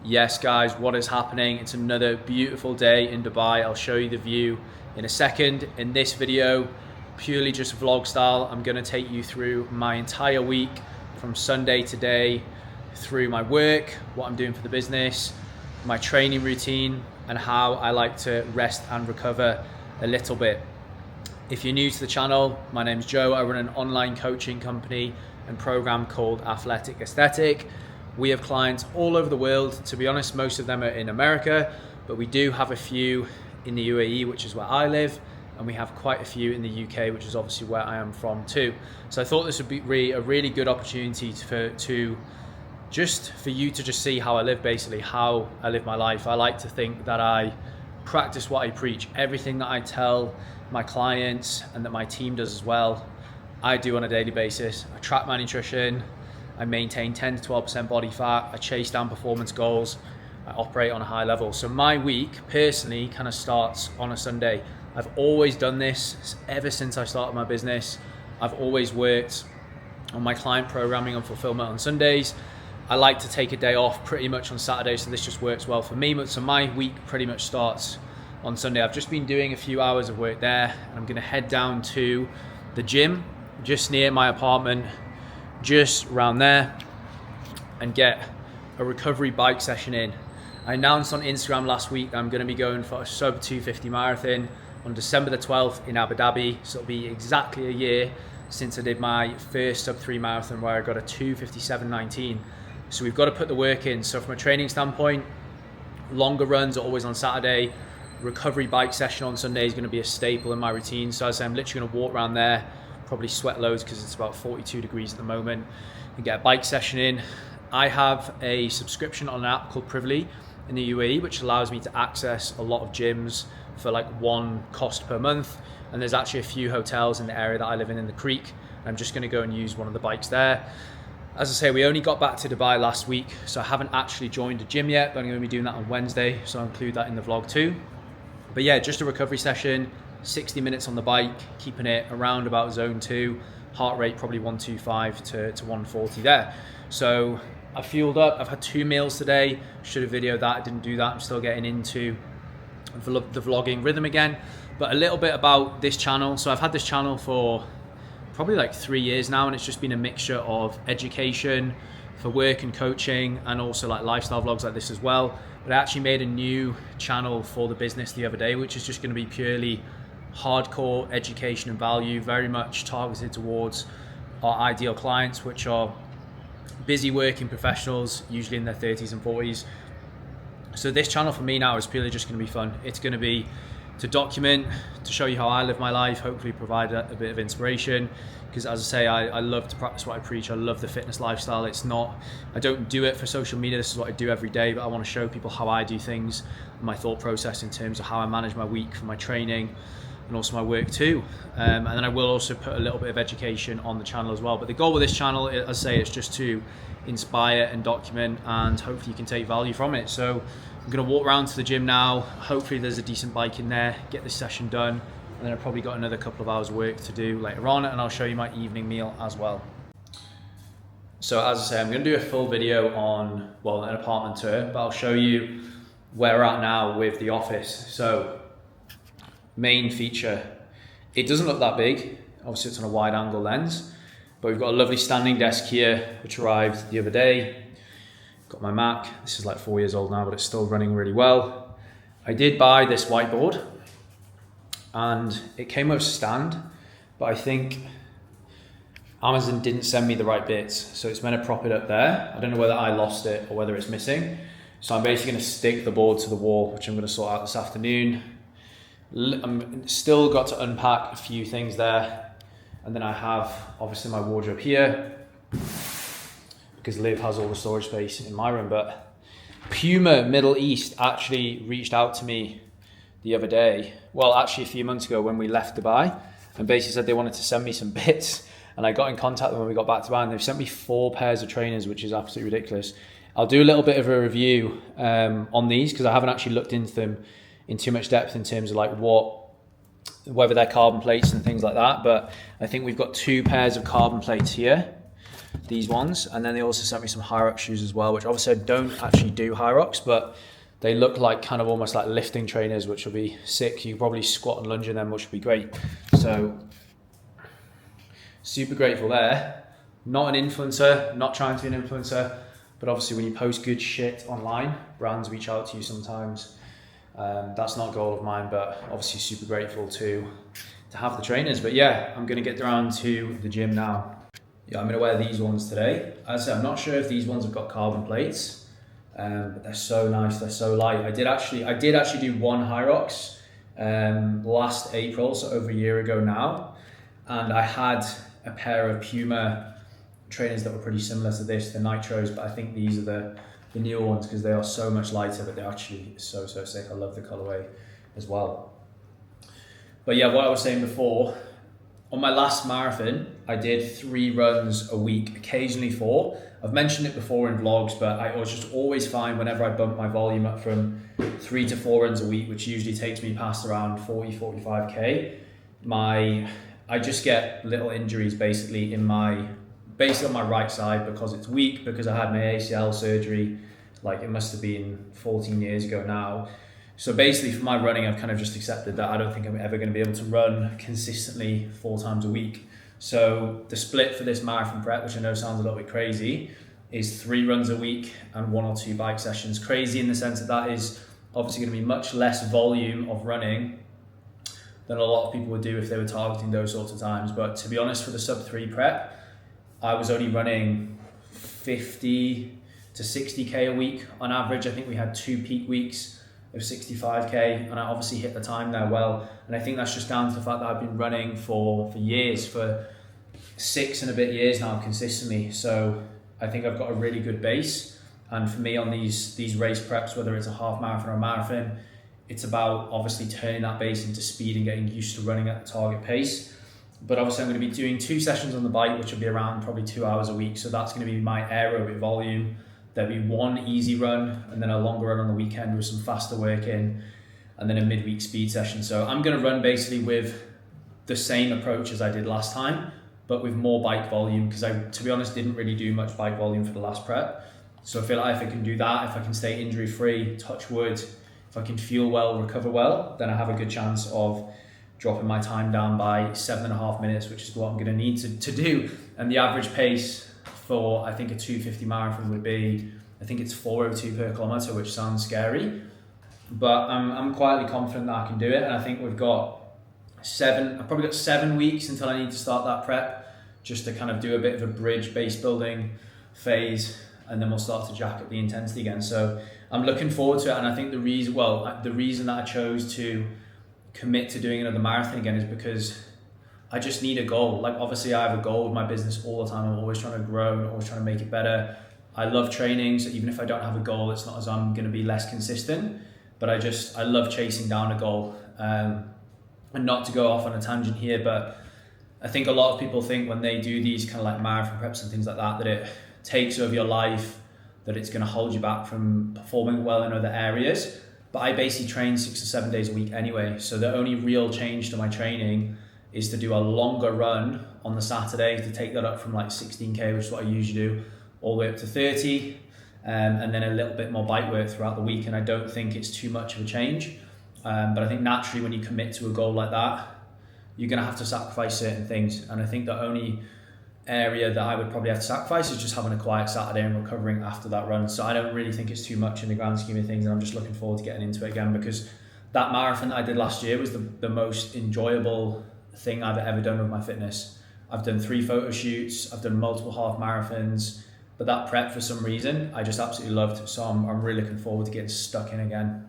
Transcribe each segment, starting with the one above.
Yes guys, what is happening? It's another beautiful day in Dubai. I'll show you the view in a second. In this video, purely just vlog style, I'm gonna take you through my entire week from Sunday today through my work, what I'm doing for the business, my training routine, and how I like to rest and recover a little bit. If you're new to the channel, my name's Joe. I run an online coaching company and program called Athletic Aesthetic. We have clients all over the world. To be honest, most of them are in America, but we do have a few in the UAE, which is where I live, and we have quite a few in the UK, which is obviously where I am from too. So I thought this would be a really good opportunity for you to just see how I live, basically how I live my life. I like to think that I practice what I preach. Everything that I tell my clients and that my team does as well, I do on a daily basis. I track my nutrition, I maintain 10 to 12% body fat, I chase down performance goals, I operate on a high level. So my week personally kind of starts on a Sunday. I've always done this ever since I started my business. I've always worked on my client programming and fulfillment on Sundays. I like to take a day off pretty much on Saturday, so this just works well for me. So my week pretty much starts on Sunday. I've just been doing a few hours of work there, and I'm gonna head down to the gym just near my apartment, just around there, and get a recovery bike session in. I announced on Instagram last week that I'm going to be going for a sub 250 marathon on December the 12th in Abu Dhabi. So it'll be exactly a year since I did my first sub 3 marathon where I got a 2:57.19. So we've got to put the work in. So from a training standpoint, longer runs are always on Saturday. Recovery bike session on Sunday is going to be a staple in my routine. So as I say, I'm literally going to walk around there, probably sweat loads because it's about 42 degrees at the moment, and get a bike session in. I have a subscription on an app called Privly in the UAE, which allows me to access a lot of gyms for like one cost per month. And there's actually a few hotels in the area that I live in the Creek. I'm just gonna go and use one of the bikes there. As I say, we only got back to Dubai last week, so I haven't actually joined a gym yet, but I'm gonna be doing that on Wednesday, so I'll include that in the vlog too. But yeah, just a recovery session, 60 minutes on the bike, keeping it around about zone 2, heart rate probably 125 to 140 there. So I fueled up, I've had 2 meals today, should have videoed that, I didn't do that. I'm still getting into the vlogging rhythm again. But a little bit about this channel. So I've had this channel for probably like 3 years now, and it's just been a mixture of education for work and coaching, and also like lifestyle vlogs like this as well. But I actually made a new channel for the business the other day, which is just going to be purely hardcore education and value, very much targeted towards our ideal clients, which are busy working professionals, usually in their 30s and 40s. So this channel for me now is purely just going to be fun. It's going to be to document, to show you how I live my life, hopefully provide a bit of inspiration, because as I say, I love to practice what I preach. I love the fitness lifestyle. It's not, I don't do it for social media, this is what I do every day, but I want to show people how I do things, my thought process in terms of how I manage my week for my training, and also my work too. And then I will also put a little bit of education on the channel as well. But the goal with this channel, as I say, is just to inspire and document, and hopefully you can take value from it. So I'm gonna walk around to the gym now. Hopefully there's a decent bike in there, get this session done. And then I've probably got another couple of hours work to do later on, and I'll show you my evening meal as well. So as I say, I'm gonna do a full video on, well, an apartment tour, but I'll show you where we're at now with the office. So main feature, it doesn't look that big, obviously it's on a wide angle lens, but we've got a lovely standing desk here which arrived the other day. Got my Mac, this is like 4 years old now, but it's still running really well. I did buy this whiteboard and it came with a stand, but I think Amazon didn't send me the right bits, so it's meant to prop it up there. I don't know whether I lost it or whether it's missing, so I'm basically going to stick the board to the wall, which I'm going to sort out this afternoon. I'm still got to unpack a few things there, and then I have obviously my wardrobe here because Liv has all the storage space in my room. But Puma Middle East actually reached out to me the other day, well actually a few months ago when we left Dubai, and basically said they wanted to send me some bits, and I got in contact with them when we got back to Dubai, and they've sent me 4 pairs of trainers, which is absolutely ridiculous. I'll do a little bit of a review on these because I haven't actually looked into them in too much depth in terms of like whether they're carbon plates and things like that. But I think we've got 2 pairs of carbon plates here. these ones. And then they also sent me some Hyrox shoes as well, which obviously I don't actually do Hyrox, but they look like kind of almost like lifting trainers, which will be sick. You can probably squat and lunge in them, which would be great. So super grateful there. Not an influencer, not trying to be an influencer, but obviously when you post good shit online, brands reach out to you sometimes. That's not a goal of mine, but obviously super grateful to have the trainers. But yeah, I'm gonna get around to the gym now. Yeah, I'm gonna wear these ones today. As I said, I'm not sure if these ones have got carbon plates, but they're so nice, they're so light. I did actually do one Hyrox last April, so over a year ago now, and I had a pair of Puma trainers that were pretty similar to this, the Nitros, but I think these are the newer ones because they are so much lighter, but they're actually so sick. I love the colorway as well. But yeah, what I was saying before, on my last marathon, I did 3 runs a week, occasionally 4. I've mentioned it before in vlogs, but I was just always find whenever I bump my volume up from 3 to 4 runs a week, which usually takes me past around 40, 45K, I just get little injuries basically on my right side because it's weak, because I had my ACL surgery, like it must have been 14 years ago now. So basically for my running, I've kind of just accepted that I don't think I'm ever going to be able to run consistently 4 times a week. So the split for this marathon prep, which I know sounds a little bit crazy, is 3 runs a week and 1 or 2 bike sessions. Crazy in the sense that is obviously going to be much less volume of running than a lot of people would do if they were targeting those sorts of times. But to be honest, for the sub 3 prep, I was only running 50 to 60K a week on average. I think we had 2 peak weeks of 65K, and I obviously hit the time there well. And I think that's just down to the fact that I've been running for years, for 6 and a bit years now consistently. So I think I've got a really good base. And for me on these race preps, whether it's a half marathon or a marathon, it's about obviously turning that base into speed and getting used to running at the target pace. But obviously I'm going to be doing 2 sessions on the bike, which will be around probably 2 hours a week. So that's going to be my aerobic volume. There'll be 1 easy run and then a longer run on the weekend with some faster work in, and then a midweek speed session. So I'm going to run basically with the same approach as I did last time, but with more bike volume, because I, to be honest, didn't really do much bike volume for the last prep. So I feel like if I can do that, if I can stay injury free, touch wood, if I can fuel well, recover well, then I have a good chance of dropping my time down by 7.5 minutes, which is what I'm going to need to do. And the average pace for, I think, a 250 marathon would be, I think it's 4:02 per kilometer, which sounds scary, but I'm quietly confident that I can do it. And I think I've probably got 7 weeks until I need to start that prep, just to kind of do a bit of a bridge base building phase, and then we'll start to jack up the intensity again. So I'm looking forward to it. And I think the reason that I chose to commit to doing another marathon again is because I just need a goal. Like obviously I have a goal with my business all the time. I'm always trying to grow and always trying to make it better. I love training, so even if I don't have a goal, it's not as I'm going to be less consistent, but I love chasing down a goal. And not to go off on a tangent here, but I think a lot of people think when they do these kind of like marathon preps and things like that, that it takes over your life, that it's going to hold you back from performing well in other areas. But I basically train 6 or 7 days a week anyway. So the only real change to my training is to do a longer run on the Saturday, to take that up from like 16K, which is what I usually do, all the way up to 30, and then a little bit more bike work throughout the week. And I don't think it's too much of a change. But I think naturally when you commit to a goal like that, you're going to have to sacrifice certain things. And I think the only area that I would probably have to sacrifice is just having a quiet Saturday and recovering after that run. So I don't really think it's too much in the grand scheme of things, and I'm just looking forward to getting into it again, because that marathon that I did last year was the most enjoyable thing I've ever done with my fitness. I've done 3 photo shoots, I've done multiple half marathons, but that prep for some reason I just absolutely loved. So I'm really looking forward to getting stuck in again.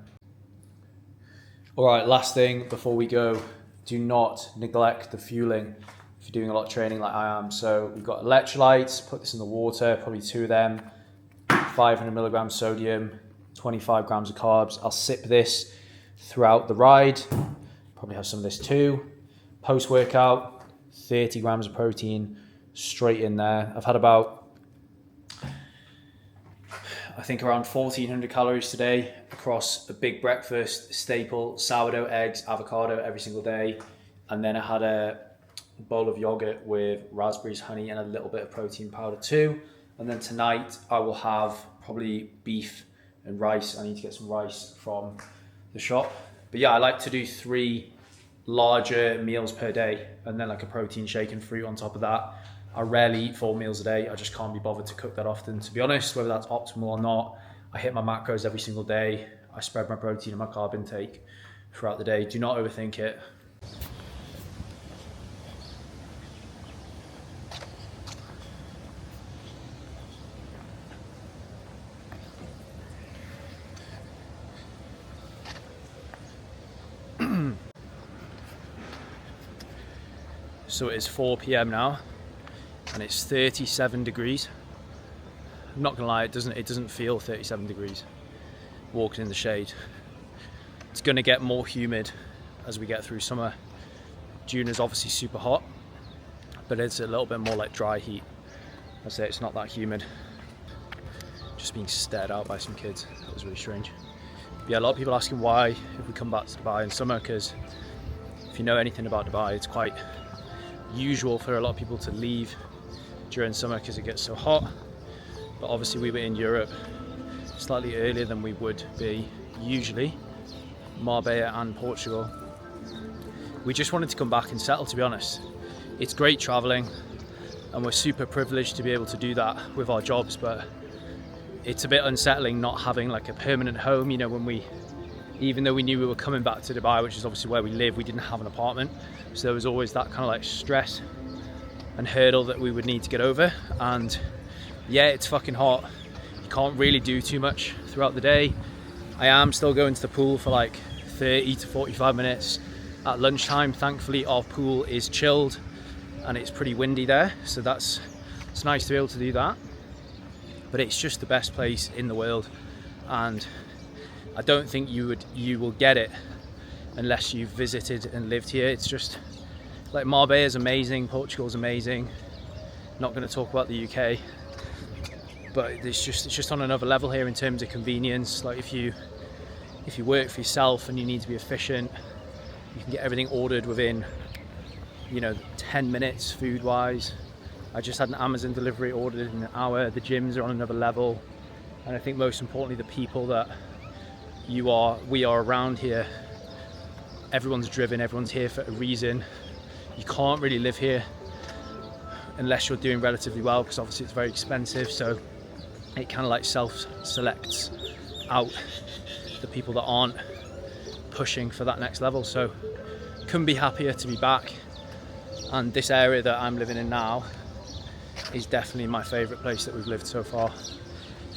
All right, last thing before we go, do not neglect the fueling if you're doing a lot of training like I am. So we've got electrolytes, put this in the water, probably 2 of them, 500 milligrams sodium, 25 grams of carbs. I'll sip this throughout the ride, probably have some of this too. Post-workout, 30 grams of protein straight in there. I've had about, I think around 1,400 calories today across a big breakfast, staple, sourdough eggs, avocado every single day. And then I had a bowl of yogurt with raspberries, honey, and a little bit of protein powder too. And then tonight I will have probably beef and rice. I need to get some rice from the shop. But yeah, I like to do 3 larger meals per day, and then like a protein shake and fruit on top of that. I rarely eat 4 meals a day. I just can't be bothered to cook that often, to be honest, whether that's optimal or not. I hit my macros every single day. I spread my protein and my carb intake throughout the day. Do not overthink it. So it is 4 p.m. now, and it's 37 degrees. I'm not gonna lie, it doesn't feel 37 degrees walking in the shade. It's gonna get more humid as we get through summer. June is obviously super hot, but it's a little bit more like dry heat. I say it's not that humid. Just being stared at by some kids. That was really strange. But yeah, a lot of people asking why if we come back to Dubai in summer, because if you know anything about Dubai, it's quite usual for a lot of people to leave during summer because it gets so hot. But obviously we were in Europe slightly earlier than we would be usually, Marbella and Portugal. We just wanted to come back and settle, to be honest. It's great traveling and we're super privileged to be able to do that with our jobs, but it's a bit unsettling not having like a permanent home. You know, even though we knew we were coming back to Dubai, which is obviously where we live, we didn't have an apartment. So there was always that kind of like stress and hurdle that we would need to get over. And yeah, it's fucking hot. You can't really do too much throughout the day. I am still going to the pool for like 30 to 45 minutes at lunchtime. Thankfully our pool is chilled and it's pretty windy there. So it's nice to be able to do that. But it's just the best place in the world. And I don't think you will get it unless you've visited and lived here. It's just like Marbella is amazing, Portugal is amazing. Not going to talk about the UK, but it's just on another level here in terms of convenience. Like if you work for yourself and you need to be efficient, you can get everything ordered within 10 minutes food wise. I just had an Amazon delivery ordered in an hour. The gyms are on another level, and I think most importantly the people that we are around here, everyone's driven, everyone's here for a reason. You can't really live here unless you're doing relatively well, because obviously it's very expensive, so it kind of like self-selects out the people that aren't pushing for that next level. So couldn't be happier to be back, and this area that I'm living in now is definitely my favorite place that we've lived so far.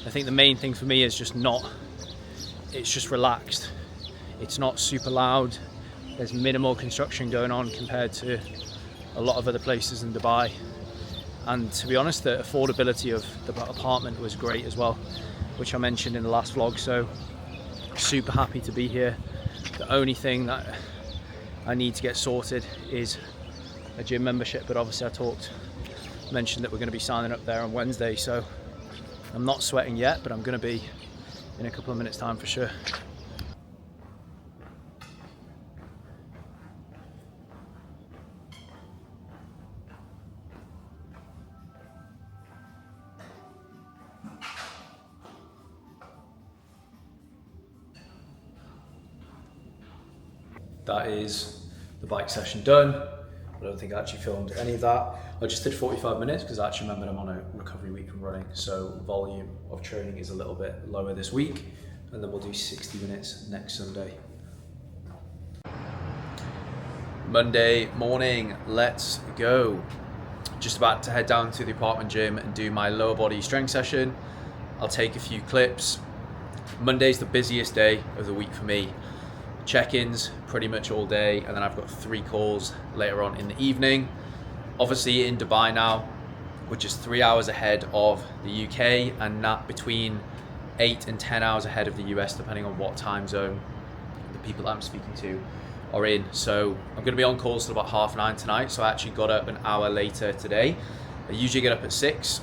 I think the main thing for me is it's just relaxed. It's not super loud. There's minimal construction going on compared to a lot of other places in Dubai. And to be honest, the affordability of the apartment was great as well, which I mentioned in the last vlog. So super happy to be here. The only thing that I need to get sorted is a gym membership, but obviously I mentioned that we're going to be signing up there on Wednesday, so I'm not sweating yet, but I'm going to be in a couple of minutes time for sure. That is the bike session done. I don't think I actually filmed any of that. I just did 45 minutes because I actually remembered I'm on a recovery week from running, so volume of training is a little bit lower this week, and then we'll do 60 minutes next Sunday. Monday morning, let's go. Just about to head down to the apartment gym and do my lower body strength session. I'll take a few clips. Monday's the busiest day of the week for me. Check-ins pretty much all day, and then I've got 3 calls later on in the evening. Obviously in Dubai now, which is 3 hours ahead of the UK, and not between 8 and 10 hours ahead of the US, depending on what time zone the people that I'm speaking to are in. So I'm going to be on calls till about 9:30 tonight, so I actually got up an hour later today. I usually get up at 6,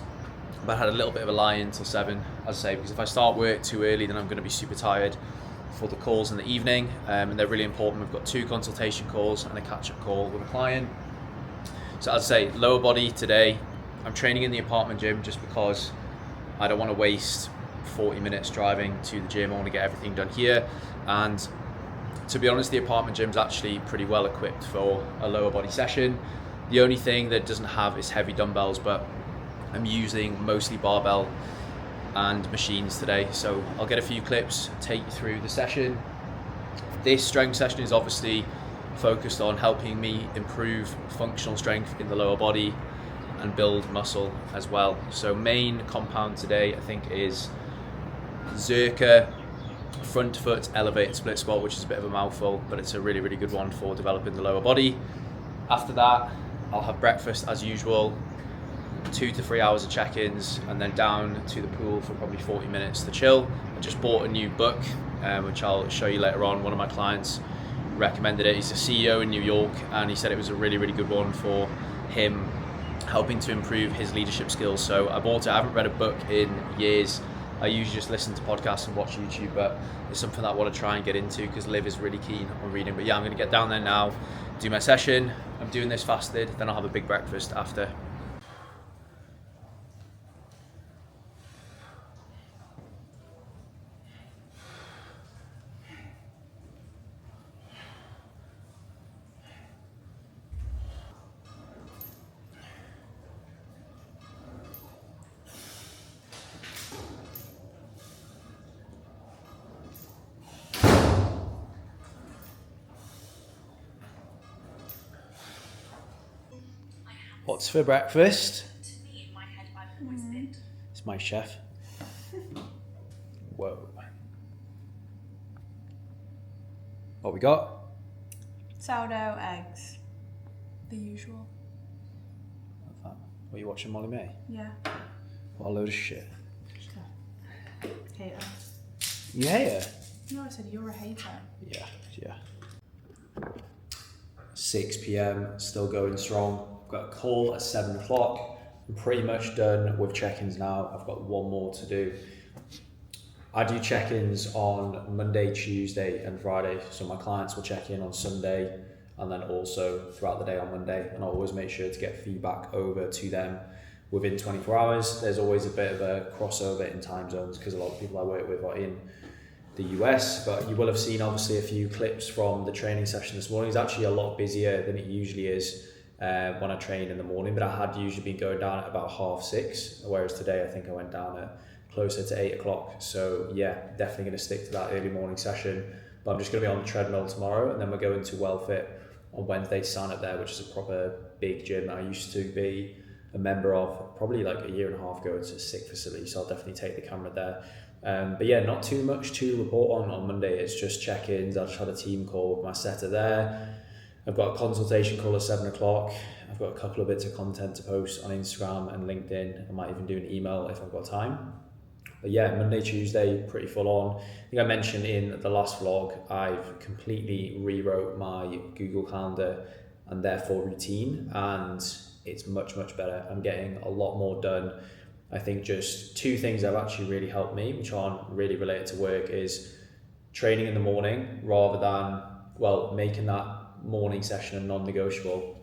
but I had a little bit of a lie-in till 7, as I say, because if I start work too early, then I'm going to be super tired for the calls in the evening, and they're really important. We've got 2 consultation calls and a catch-up call with a client. So as I say, lower body today. I'm training in the apartment gym just because I don't want to waste 40 minutes driving to the gym. I want to get everything done here. And to be honest, the apartment gym's actually pretty well equipped for a lower body session. The only thing that it doesn't have is heavy dumbbells, but I'm using mostly barbell and machines today. So I'll get a few clips, take you through the session. This strength session is obviously focused on helping me improve functional strength in the lower body and build muscle as well. So main compound today I think is Zercher front foot elevated split squat, which is a bit of a mouthful, but it's a really, really good one for developing the lower body. After that, I'll have breakfast as usual, 2 to 3 hours of check-ins, and then down to the pool for probably 40 minutes to chill. I just bought a new book, which I'll show you later on. One of my clients recommended it. He's a CEO in New York, and he said it was a really, really good one for him, helping to improve his leadership skills. So I bought it. I haven't read a book in years. I usually just listen to podcasts and watch YouTube, but it's something that I want to try and get into because Liv is really keen on reading. But yeah, I'm going to get down there now, do my session. I'm doing this fasted, then I'll have a big breakfast after. What's for breakfast? It's my chef. Whoa. What we got? Sourdough, eggs. The usual. What are you watching, Molly May? Yeah. What a load of shit. Hater. You hate her? No, I said you're a hater. Yeah. 6 p.m, still going strong. I've got a call at 7 o'clock. I'm pretty much done with check-ins now. I've got one more to do. I do check-ins on Monday, Tuesday and Friday. So my clients will check in on Sunday and then also throughout the day on Monday. And I'll always make sure to get feedback over to them within 24 hours. There's always a bit of a crossover in time zones because a lot of people I work with are in the US, but you will have seen obviously a few clips from the training session this morning. It's actually a lot busier than it usually is when I train in the morning, but I had usually been going down at about 6:30, whereas today I think I went down at closer to 8 o'clock. So yeah, definitely going to stick to that early morning session, but I'm just going to be on the treadmill tomorrow, and then we're going to WellFit on Wednesday to sign up there, which is a proper big gym that I used to be a member of probably like a year and a half ago. It's a sick facility, so I'll definitely take the camera there. But yeah, not too much to report on Monday. It's just check-ins. I just had a team call with my setter there. I've got a consultation call at 7 o'clock. I've got a couple of bits of content to post on Instagram and LinkedIn. I might even do an email if I've got time. But yeah, Monday, Tuesday, pretty full on. I think I mentioned in the last vlog, I've completely rewrote my Google Calendar and therefore routine, and it's much, much better. I'm getting a lot more done. I think just 2 things that have actually really helped me, which aren't really related to work, is training in the morning rather than, making that morning session a non-negotiable.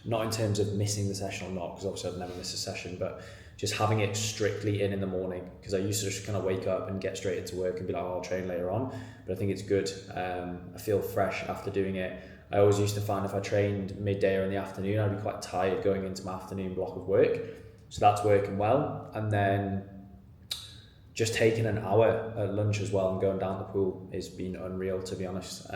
Not in terms of missing the session or not, because obviously I've never missed a session, but just having it strictly in the morning, because I used to just kind of wake up and get straight into work and be like, I'll train later on. But I think it's good. I feel fresh after doing it. I always used to find if I trained midday or in the afternoon, I'd be quite tired going into my afternoon block of work. So that's working well. And then just taking an hour at lunch as well and going down the pool has been unreal, to be honest.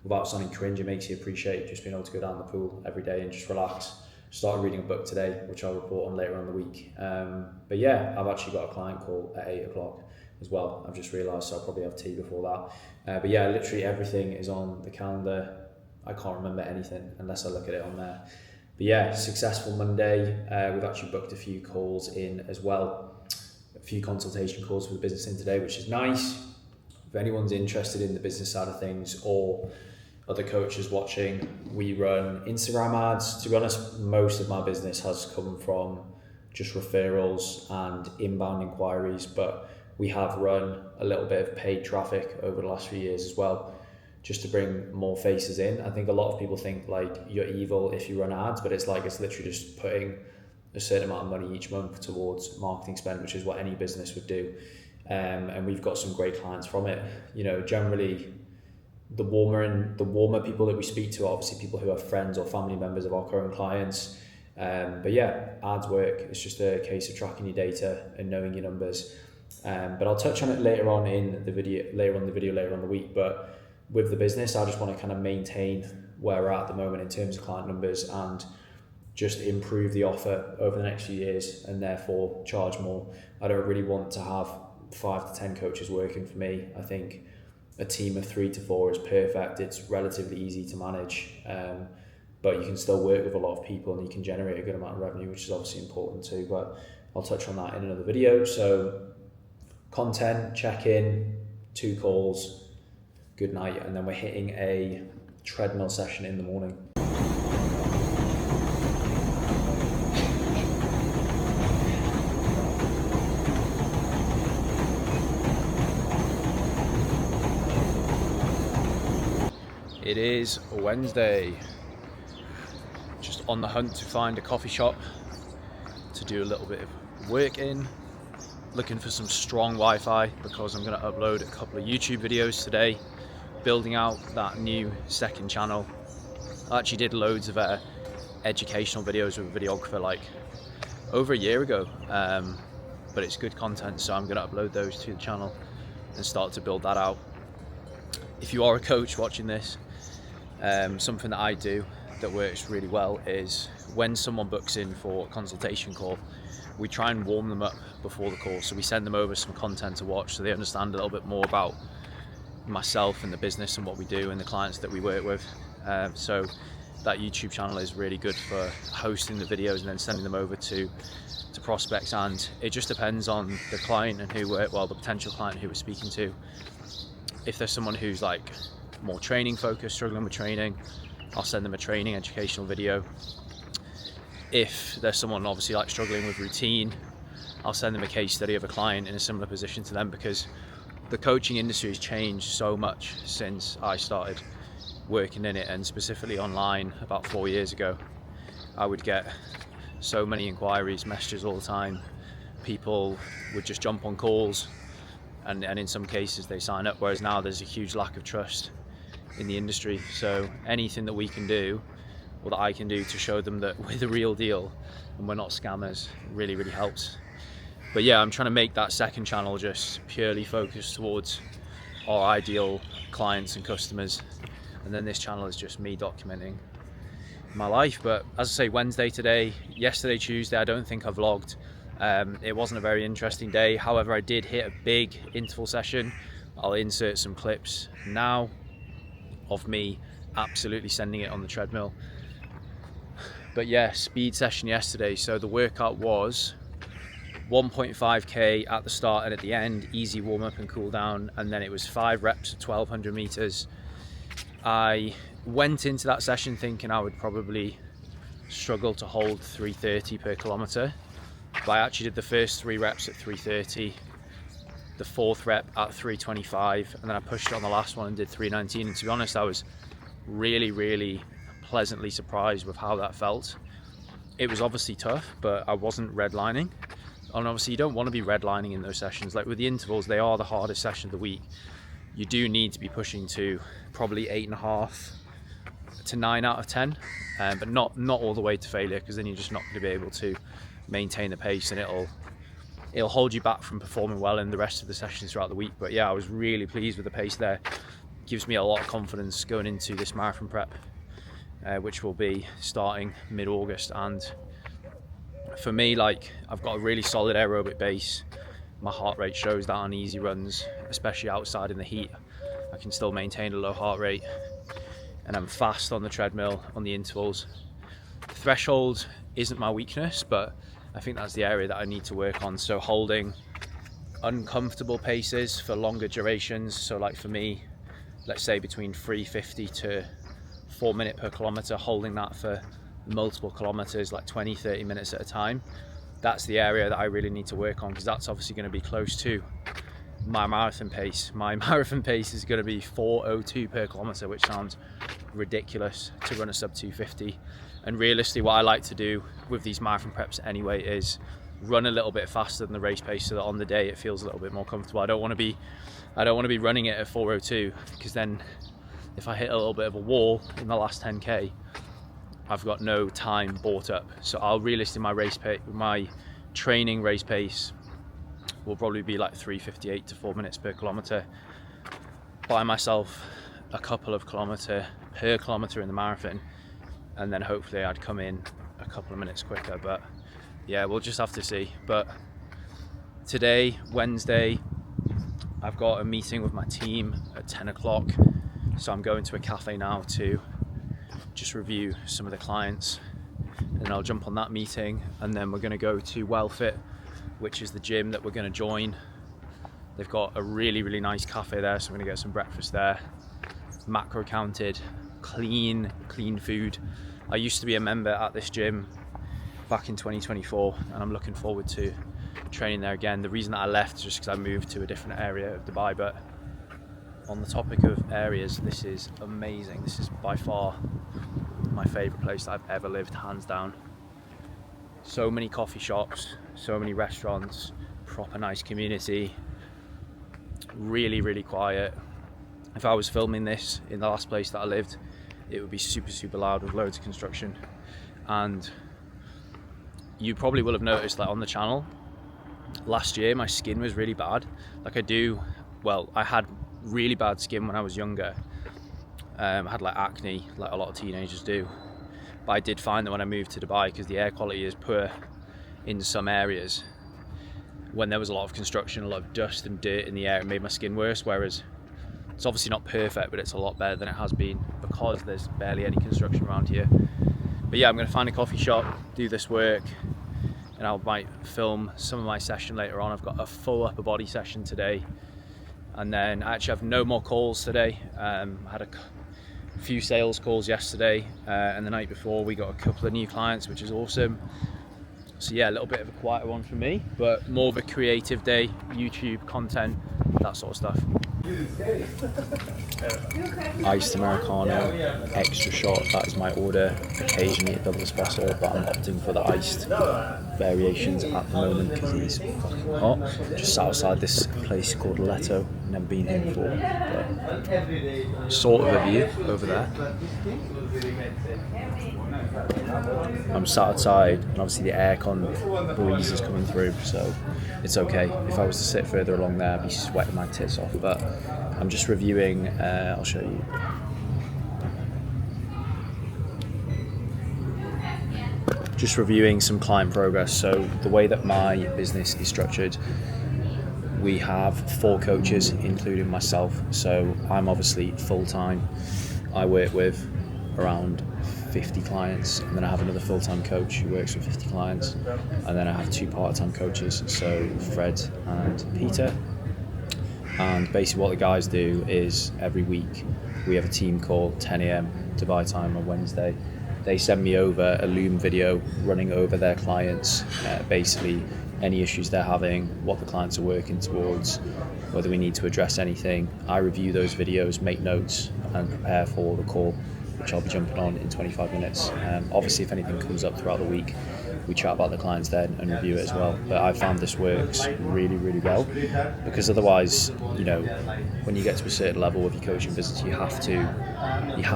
Without sounding cringe, it makes you appreciate just being able to go down the pool every day and just relax. Started reading a book today, which I'll report on later on in the week. But yeah, I've actually got a client call at 8 o'clock as well. I've just realised, so I'll probably have tea before that. But yeah, literally everything is on the calendar. I can't remember anything unless I look at it on there. But yeah, successful Monday. We've actually booked a few calls in as well. A few consultation calls for the business in today, which is nice. If anyone's interested in the business side of things or other coaches watching, we run Instagram ads. To be honest, most of my business has come from just referrals and inbound inquiries, but we have run a little bit of paid traffic over the last few years as well. just to bring more faces in. I think a lot of people think like you're evil if you run ads, but it's literally just putting a certain amount of money each month towards marketing spend, which is what any business would do. And we've got some great clients from it. You know, generally the warmer people that we speak to are obviously people who are friends or family members of our current clients. But yeah, ads work. It's just a case of tracking your data and knowing your numbers. But I'll touch on it later on in the video, later on the week. But with the business, I just want to kind of maintain where we're at the moment in terms of client numbers and just improve the offer over the next few years and therefore charge more. I don't really want to have 5 to 10 coaches working for me. I think a team of 3 to 4 is perfect. It's relatively easy to manage, but you can still work with a lot of people and you can generate a good amount of revenue, which is obviously important too, but I'll touch on that in another video. So content, check-in, 2 calls, good night, and then we're hitting a treadmill session in the morning. It is Wednesday, just on the hunt to find a coffee shop to do a little bit of work in, looking for some strong Wi-Fi because I'm going to upload a couple of YouTube videos today, building out that new second channel. I actually did loads of educational videos with a videographer like over a year ago, but it's good content, so I'm going to upload those to the channel and start to build that out. If you are a coach watching this, something that I do that works really well is when someone books in for a consultation call, we try and warm them up before the call. So we send them over some content to watch so they understand a little bit more about myself and the business and what we do and the clients that we work with. So that YouTube channel is really good for hosting the videos and then sending them over to prospects, and it just depends on the client and the potential client who we're speaking to. If there's someone who's like more training focused, struggling with training, I'll send them a training educational video. If there's someone obviously like struggling with routine, I'll send them a case study of a client in a similar position to them, because the coaching industry has changed so much since I started working in it, and specifically online about 4 years ago. I would get so many inquiries, messages all the time. People would just jump on calls and in some cases they sign up, whereas now there's a huge lack of trust in the industry. So anything that we can do, or that I can do, to show them that we're the real deal and we're not scammers, really helps. But yeah, I'm trying to make that second channel just purely focused towards our ideal clients and customers, and then this channel is just me documenting my life. But as I say, Wednesday today, yesterday Tuesday, I don't think I vlogged. It wasn't a very interesting day. However, I did hit a big interval session. I'll insert some clips now of me absolutely sending it on the treadmill. But yeah, speed session yesterday. So the workout was 1.5k at the start and at the end, easy warm up and cool down, and then it was 5 reps at 1200 meters. I went into that session thinking I would probably struggle to hold 330 per kilometer, but I actually did the first 3 reps at 330, the 4th rep at 325, and then I pushed it on the last one and did 319. And to be honest, I was really pleasantly surprised with how that felt. It was obviously tough, but I wasn't redlining. And obviously you don't want to be redlining in those sessions. Like with the intervals, they are the hardest session of the week. You do need to be pushing to probably 8.5 to 9 out of 10, but not all the way to failure, because then you're just not going to be able to maintain the pace, and it'll hold you back from performing well in the rest of the sessions throughout the week. But yeah, I was really pleased with the pace there. It gives me a lot of confidence going into this marathon prep, which will be starting mid-August. And for me, like, I've got a really solid aerobic base. My heart rate shows that on easy runs, especially outside in the heat. I can still maintain a low heart rate, and I'm fast on the treadmill on the intervals. The threshold isn't my weakness, but I think that's the area that I need to work on. So holding uncomfortable paces for longer durations. So like for me, let's say between 350 to 4 minutes per kilometer, holding that for multiple kilometers, like 20-30 minutes at a time. That's the area that I really need to work on, because that's obviously going to be close to my marathon pace. My marathon pace is going to be 4:02 per kilometre, which sounds ridiculous to run a sub 250. And realistically, what I like to do with these marathon preps anyway is run a little bit faster than the race pace, so that on the day it feels a little bit more comfortable. I don't want to be running it at 4:02, because then if I hit a little bit of a wall in the last 10k, I've got no time bought up. So I'll realistically, my training race pace will probably be like 3:58 to 4 minutes per kilometre. Buy myself a couple of kilometre per kilometre in the marathon, and then hopefully I'd come in a couple of minutes quicker. But yeah, we'll just have to see. But today, Wednesday, I've got a meeting with my team at 10 o'clock. So I'm going to a cafe now to just review some of the clients, and I'll jump on that meeting, and then we're going to go to WellFit, which is the gym that we're going to join. They've got a really, really nice cafe there, so I'm going to get some breakfast there. Macro counted, clean food. I used to be a member at this gym back in 2024, and I'm looking forward to training there again. The reason that I left is just because I moved to a different area of Dubai. But on the topic of areas, this is amazing. This is by far my favourite place that I've ever lived, hands down. So many coffee shops, so many restaurants, proper nice community, really, really quiet. If I was filming this in the last place that I lived, it would be super, super loud with loads of construction. And you probably will have noticed that on the channel, last year my skin was really bad. I had really bad skin when I was younger. I had like acne, like a lot of teenagers do. But I did find that when I moved to Dubai, because the air quality is poor in some areas, when there was a lot of construction, a lot of dust and dirt in the air, it made my skin worse. Whereas it's obviously not perfect, but it's a lot better than it has been because there's barely any construction around here. But yeah, I'm going to find a coffee shop, do this work, and I might film some of my session later on. I've got a full upper body session today, and then I actually have no more calls today. I had a few sales calls yesterday, and the night before we got a couple of new clients, which is awesome. So yeah, a little bit of a quieter one for me, but more of a creative day, YouTube content, that sort of stuff. Iced Americano, extra shot, that is my order. Occasionally a double espresso, but I'm opting for the iced variations at the moment because it's fucking hot. Just outside this place called Leto, never been here before, but sort of a view over there. I'm sat outside, and obviously the aircon breeze is coming through, so it's okay. If I was to sit further along there, I'd be sweating my tits off. But I'm just reviewing. I'll show you. Just reviewing some client progress. So the way that my business is structured, we have 4 coaches, including myself. So I'm obviously full-time. I work with around 50 clients, and then I have another full-time coach who works with 50 clients, and then I have 2 part-time coaches, so Fred and Peter. And basically what the guys do is every week we have a team call, 10 a.m. Dubai time on Wednesday. They send me over a Loom video running over their clients, basically any issues they're having, what the clients are working towards, whether we need to address anything. I review those videos, make notes, and prepare for the call, which I'll be jumping on in 25 minutes. Obviously, if anything comes up throughout the week, we chat about the clients then and review it as well. But I found this works really, really well, because otherwise, you know, when you get to a certain level with your coaching business, you have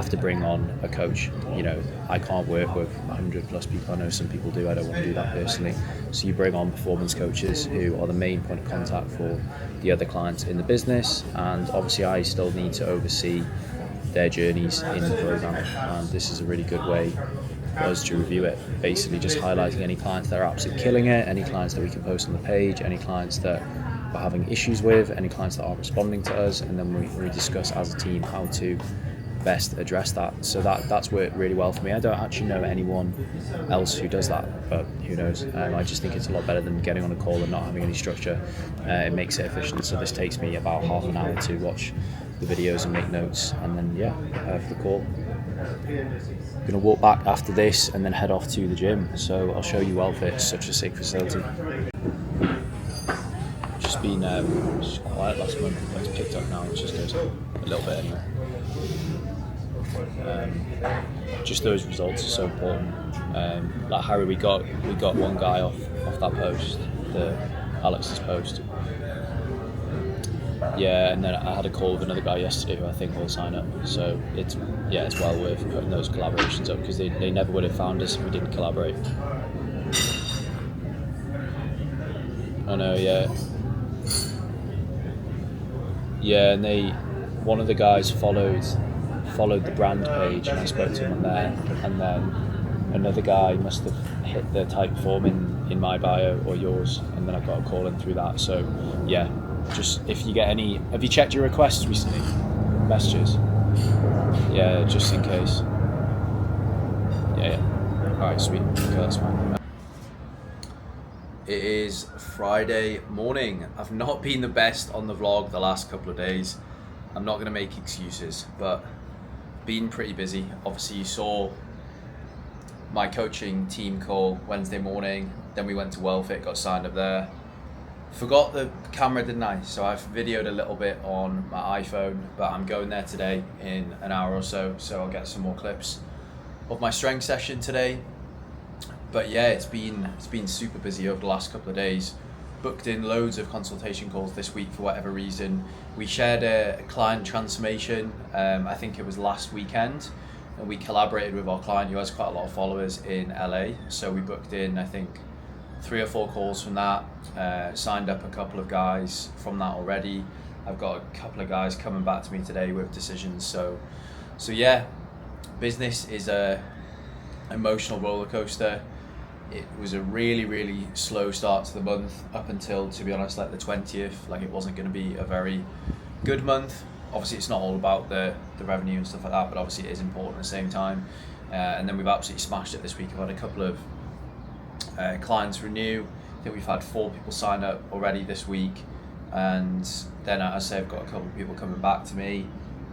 to bring on a coach. You know, I can't work with 100 plus people. I know some people do. I don't want to do that personally. So you bring on performance coaches who are the main point of contact for the other clients in the business, and obviously I still need to oversee their journeys in the program, and this is a really good way for us to review it, basically just highlighting any clients that are absolutely killing it, any clients that we can post on the page, any clients that we're having issues with, any clients that aren't responding to us, and then we discuss as a team how to best address that. So that's worked really well for me. I don't actually know anyone else who does that, but who knows. I just think it's a lot better than getting on a call and not having any structure. It makes it efficient. So this takes me about half an hour to watch the videos and make notes, and then prepare for the call. I'm gonna walk back after this and then head off to the gym. So I'll show you WellFit. It's such a sick facility. Just been just quiet last month, but it's picked up now. It's just goes up a little bit anyway. Just those results are so important. Like Harry, we got one guy off that post, the Alex's post. Yeah, and then I had a call with another guy yesterday who I think will sign up. So it's well worth putting those collaborations up, because they never would have found us if we didn't collaborate. I know, yeah. Yeah, and one of the guys followed the brand page, and I spoke to him on there, and then another guy must have hit the type form in my bio or yours, and then I got a call in through that. So yeah, just if you get any, have you checked your requests recently? Messages? Yeah, just in case. Yeah. Alright, sweet. Okay, that's fine. It is Friday morning. I've not been the best on the vlog the last couple of days. I'm not going to make excuses, but been pretty busy. Obviously, you saw my coaching team call Wednesday morning. Then we went to WellFit, got signed up there. Forgot the camera, didn't I? So I've videoed a little bit on my iPhone, but I'm going there today in an hour or so I'll get some more clips of my strength session today. But yeah, it's been super busy over the last couple of days. Booked in loads of consultation calls this week for whatever reason. We shared a client transformation, I think it was last weekend, and we collaborated with our client who has quite a lot of followers in LA. So we booked in, I think, 3 or 4 calls from that, signed up a couple of guys from that already. I've got a couple of guys coming back to me today with decisions. So yeah, business is a emotional roller coaster. It was a really slow start to the month up until, to be honest, like the 20th. Like, it wasn't going to be a very good month. Obviously, it's not all about the revenue and stuff like that, but obviously it is important at the same time. And then we've absolutely smashed it this week. I've had a couple of clients renew. I think we've had 4 people sign up already this week, and then, as I say, I've got a couple of people coming back to me,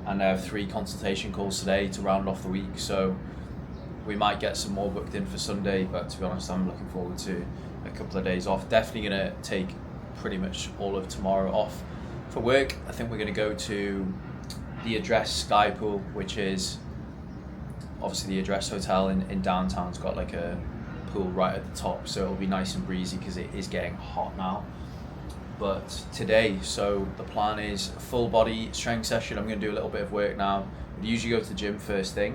and I have 3 consultation calls today to round off the week. So we might get some more booked in for Sunday, but to be honest, I'm looking forward to a couple of days off. Definitely going to take pretty much all of tomorrow off for work. I think we're going to go to the Address Sky Pool, which is obviously the Address Hotel in downtown. It's got like a pool right at the top, so it'll be nice and breezy because it is getting hot now. But today, so the plan is a full body strength session. I'm going to do a little bit of work now. I usually go to the gym first thing,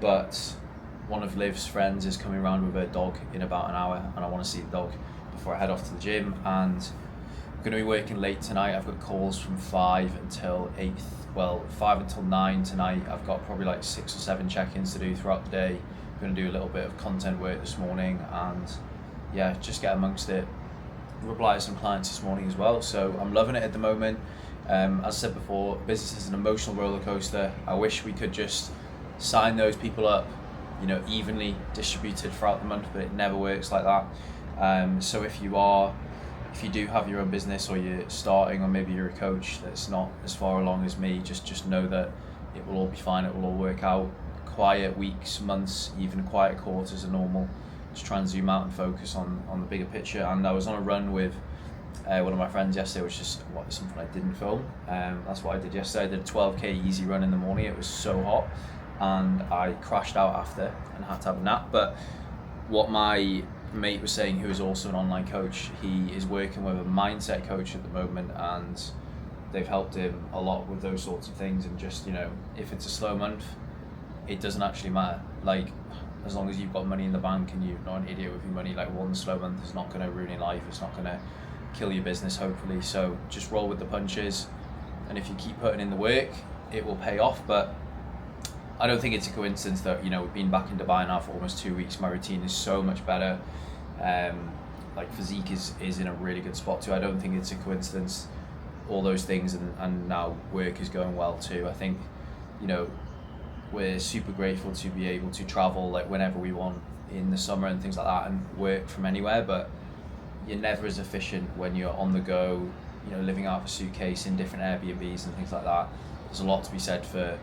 but one of Liv's friends is coming around with her dog in about an hour, and I want to see the dog before I head off to the gym. And I'm going to be working late tonight. I've got calls from 5 until 8, well, 5 until 9 tonight. I've got probably like 6 or 7 check-ins to do throughout the day. I'm going to do a little bit of content work this morning, and yeah, just get amongst it. Reply to some clients this morning as well. So I'm loving it at the moment. As I said before, business is an emotional roller coaster. I wish we could just sign those people up, you know, evenly distributed throughout the month, but it never works like that. So if you do have your own business, or you're starting, or maybe you're a coach that's not as far along as me, just know that it will all be fine. It will all work out. Quiet weeks, months, even quiet quarters are normal. Just try and zoom out and focus on the bigger picture. And I was on a run with one of my friends yesterday, which is something I didn't film. That's what I did yesterday. I did a 12k easy run in the morning. It was so hot, and I crashed out after and had to have a nap. But what my mate was saying, who is also an online coach, he is working with a mindset coach at the moment, and they've helped him a lot with those sorts of things. And just, you know, if it's a slow month, it doesn't actually matter. Like, as long as you've got money in the bank and you're not an idiot with your money, like, one slow month is not going to ruin your life. It's not going to kill your business, hopefully. So just roll with the punches, and if you keep putting in the work, it will pay off. But I don't think it's a coincidence that, you know, we've been back in Dubai now for almost 2 weeks. My routine is so much better. Like, physique is in a really good spot too. I don't think it's a coincidence, all those things, and now work is going well too. I think, you know, we're super grateful to be able to travel like whenever we want in the summer and things like that, and work from anywhere. But you're never as efficient when you're on the go, you know, living out of a suitcase in different Airbnbs and things like that. There's a lot to be said for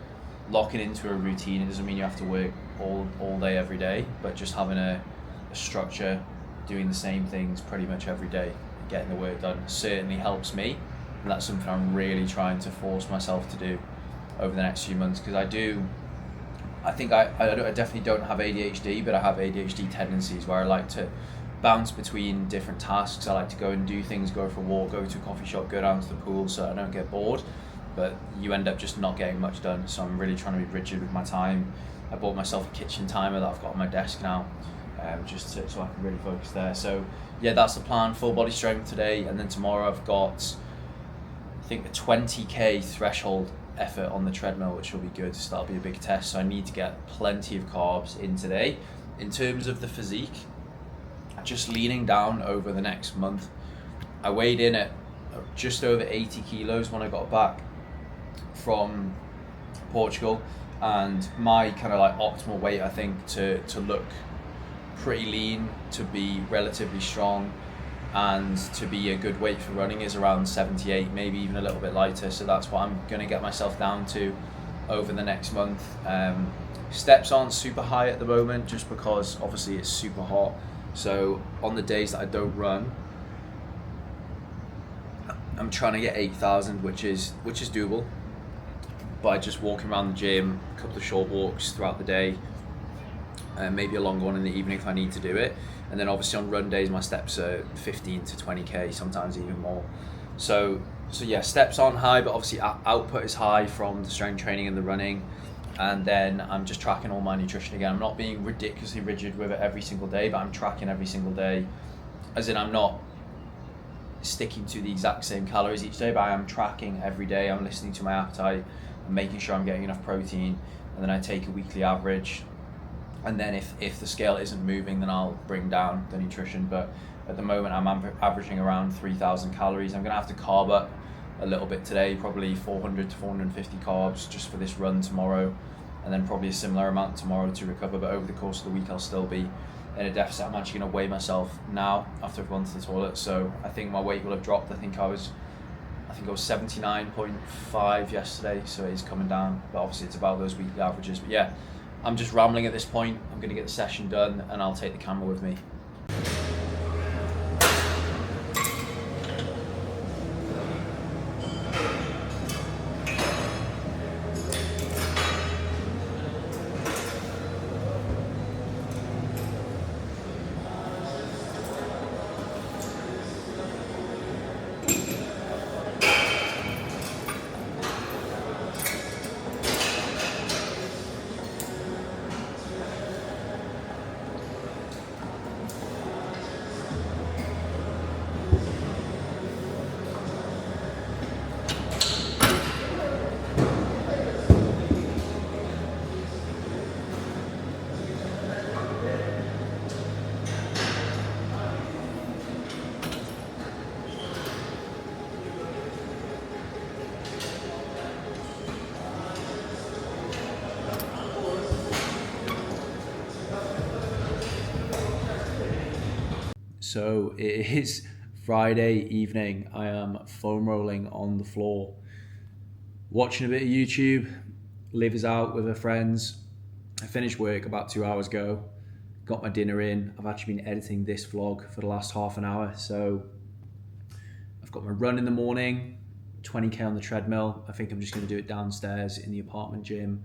locking into a routine. It doesn't mean you have to work all day every day, but just having a structure, doing the same things pretty much every day getting the work done certainly helps me, and that's something I'm really trying to force myself to do over the next few months, because I definitely don't have ADHD, but I have ADHD tendencies where I like to bounce between different tasks. I like to go and do things, go for a walk, go to a coffee shop, go down to the pool so I don't get bored, but you end up just not getting much done. So I'm really trying to be rigid with my time. I bought myself a kitchen timer that I've got on my desk now, so I can really focus there. So yeah, that's the plan, full body strength today, and then tomorrow I've got, I think, a 20k threshold effort on the treadmill, which will be good. So that'll be a big test. So I need to get plenty of carbs in today. In terms of the physique, just leaning down over the next month, I weighed in at just over 80 kilos when I got back from Portugal, and my kind of like optimal weight, I think, to look pretty lean, to be relatively strong, and to be a good weight for running is around 78, maybe even a little bit lighter. So that's what I'm going to get myself down to over the next month. Steps aren't super high at the moment, just because obviously it's super hot. So on the days that I don't run, I'm trying to get 8,000, which is doable, by just walking around the gym, a couple of short walks throughout the day, maybe a longer one in the evening if I need to do it. And then obviously on run days, my steps are 15 to 20k, sometimes even more. So yeah, steps aren't high, but obviously output is high from the strength training and the running. And then I'm just tracking all my nutrition again. I'm not being ridiculously rigid with it every single day, but I'm tracking every single day. As in, I'm not sticking to the exact same calories each day, but I am tracking every day. I'm listening to my appetite and making sure I'm getting enough protein. And then I take a weekly average. And then if the scale isn't moving, then I'll bring down the nutrition. But at the moment, I'm averaging around 3,000 calories. I'm gonna have to carb up a little bit today, probably 400 to 450 carbs just for this run tomorrow, and then probably a similar amount tomorrow to recover. But over the course of the week, I'll still be in a deficit. I'm actually going to weigh myself now after I've gone to the toilet, so I think my weight will have dropped. I think I was 79.5 yesterday, so it is coming down, but obviously it's about those weekly averages. But yeah, I'm just rambling at this point. I'm going to get the session done, and I'll take the camera with me. So it is Friday evening. I am foam rolling on the floor, watching a bit of YouTube. Liv is out with her friends. I finished work about 2 hours ago, got my dinner in. I've actually been editing this vlog for the last half an hour. So I've got my run in the morning, 20k on the treadmill. I think I'm just going to do it downstairs in the apartment gym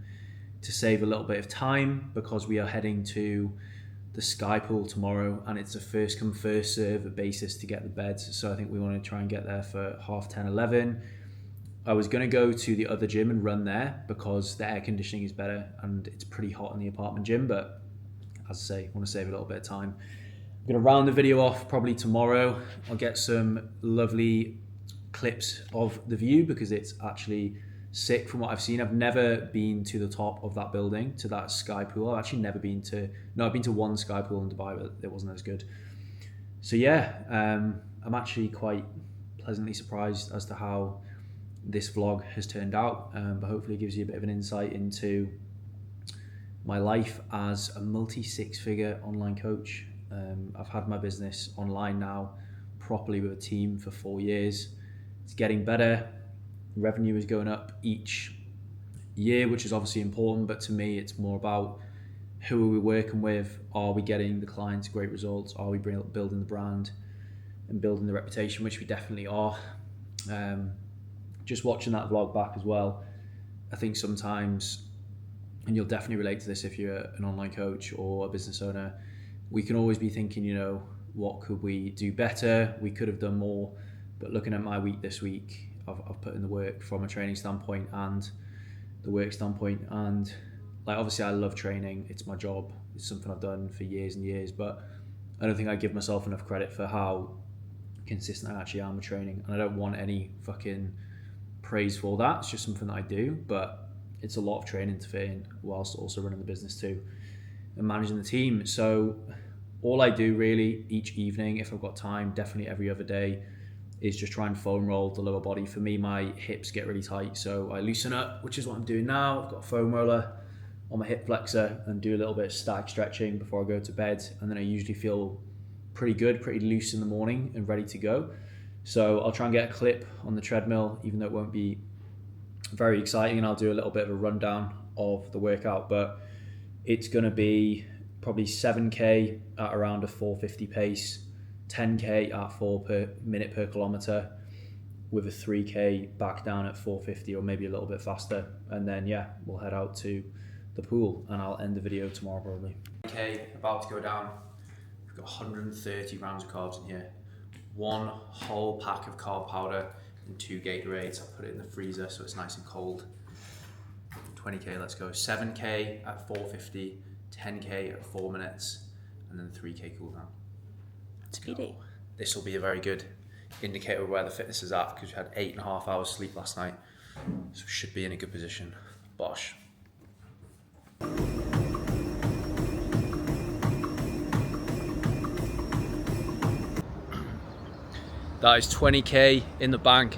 to save a little bit of time, because we are heading to the Sky Pool tomorrow, and it's a first come first serve basis to get the beds. So I think we want to try and get there for 10:30, 11. I was going to go to the other gym and run there because the air conditioning is better and it's pretty hot in the apartment gym, but as I say, I want to save a little bit of time. I'm going to round the video off probably tomorrow. I'll get some lovely clips of the view because it's actually sick from what I've seen. I've never been to the top of that building, to that Sky Pool. I've actually never been to, no, I've been to one Sky Pool in Dubai, but it wasn't as good. So yeah, I'm actually quite pleasantly surprised as to how this vlog has turned out, but hopefully it gives you a bit of an insight into my life as a multi-six-figure online coach. I've had my business online now properly with a team for 4 years. It's getting better. Revenue is going up each year, which is obviously important, but to me it's more about who are we working with, are we getting the clients great results, are we building the brand, and building the reputation, which we definitely are. Just watching that vlog back as well, I think sometimes, and you'll definitely relate to this if you're an online coach or a business owner, we can always be thinking, you know, what could we do better? We could have done more. But looking at my week this week, I've put in the work from a training standpoint and the work standpoint. And like, obviously I love training. It's my job. It's something I've done for years and years, but I don't think I give myself enough credit for how consistent I actually am with training. And I don't want any fucking praise for that. It's just something that I do, but it's a lot of training to fit in whilst also running the business too and managing the team. So all I do really each evening, if I've got time, definitely every other day, is just try and foam roll the lower body. For me, my hips get really tight, so I loosen up, which is what I'm doing now. I've got a foam roller on my hip flexor and do a little bit of static stretching before I go to bed, and then I usually feel pretty good, pretty loose in the morning and ready to go. So I'll try and get a clip on the treadmill, even though it won't be very exciting, and I'll do a little bit of a rundown of the workout, but it's going to be probably 7k at around a 450 pace, 10k at 4 per minute per kilometer, with a 3k back down at 450 or maybe a little bit faster. And then yeah, we'll head out to the pool and I'll end the video tomorrow probably. Okay, about to go down. We've got 130 grams of carbs in here, 1 whole pack of carb powder and 2 Gatorades. I'll put it in the freezer so it's nice and cold. 20k, let's go. 7k at 450, 10k at 4 minutes, and then 3k cool down. Speedy. This will be a very good indicator of where the fitness is at, because we had 8.5 hours sleep last night, so we should be in a good position. Bosh. That is 20k in the bank.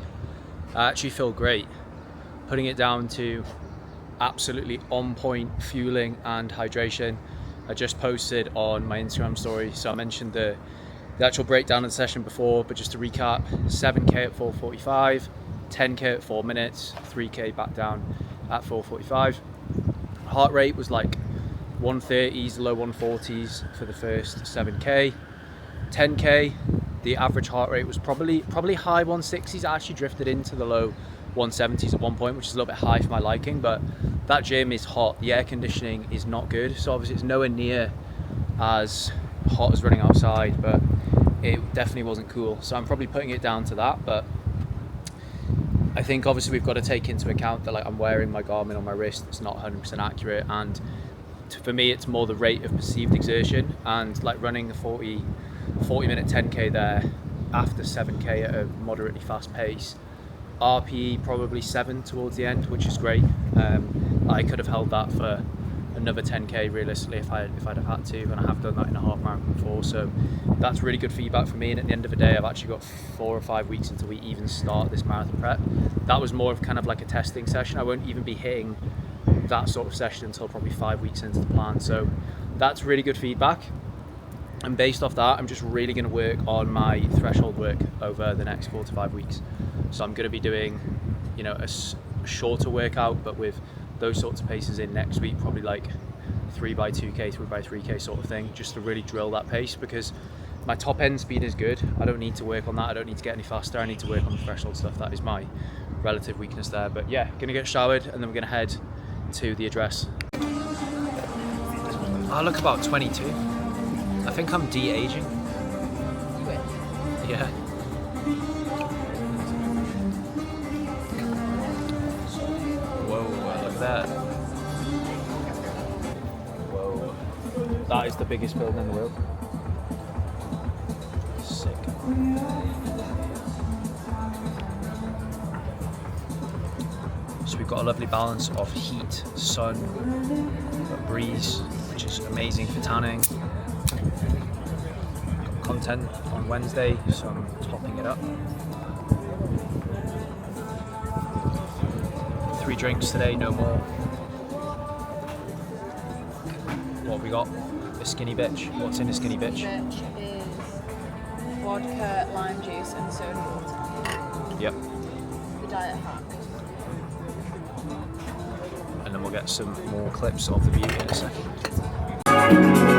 I actually feel great. Putting it down to absolutely on point fueling and hydration. I just posted on my Instagram story, so I mentioned the actual breakdown of the session before, but just to recap: 7k at 4:45, 10k at 4 minutes, 3k back down at 4:45. Heart rate was like 130s, low 140s for the first 7k. 10k, the average heart rate was probably high 160s. I actually drifted into the low 170s at one point, which is a little bit high for my liking, but that gym is hot. The air conditioning is not good, so obviously it's nowhere near as hot as running outside, but it definitely wasn't cool. So I'm probably putting it down to that, but I think obviously we've got to take into account that, like, I'm wearing my Garmin on my wrist. It's not 100% accurate, and for me it's more the rate of perceived exertion, and like running the 40 minute 10k there after 7k at a moderately fast pace. RPE probably 7 towards the end, which is great. I could have held that for another 10k realistically if I'd have had to, and I have done that in a half marathon before, so that's really good feedback for me. And at the end of the day, I've actually got 4 or 5 weeks until we even start this marathon prep. That was more of kind of like a testing session. I won't even be hitting that sort of session until probably 5 weeks into the plan, so that's really good feedback. And based off that, I'm just really going to work on my threshold work over the next 4 to 5 weeks. So I'm going to be doing, you know, a shorter workout, but with those sorts of paces in next week, probably like 3x2k, 3x3k sort of thing, just to really drill that pace, because my top end speed is good. I don't need to work on that. I don't need to get any faster. I need to work on the threshold stuff. That is my relative weakness there. But yeah, gonna get showered and then we're gonna head to the address. I look about 22. I think I'm de-aging. Yeah. Whoa, look at that. Whoa. That is the biggest building in the world. Sick. So we've got a lovely balance of heat, sun, breeze, which is amazing for tanning. Got content on Wednesday, so I'm topping it up. 3 drinks today, no more. What have we got? A skinny bitch. What's in a skinny bitch? Skinny bitch is vodka, lime juice, and soda water. Yep. The diet hack. And then we'll get some more clips of the view in a second.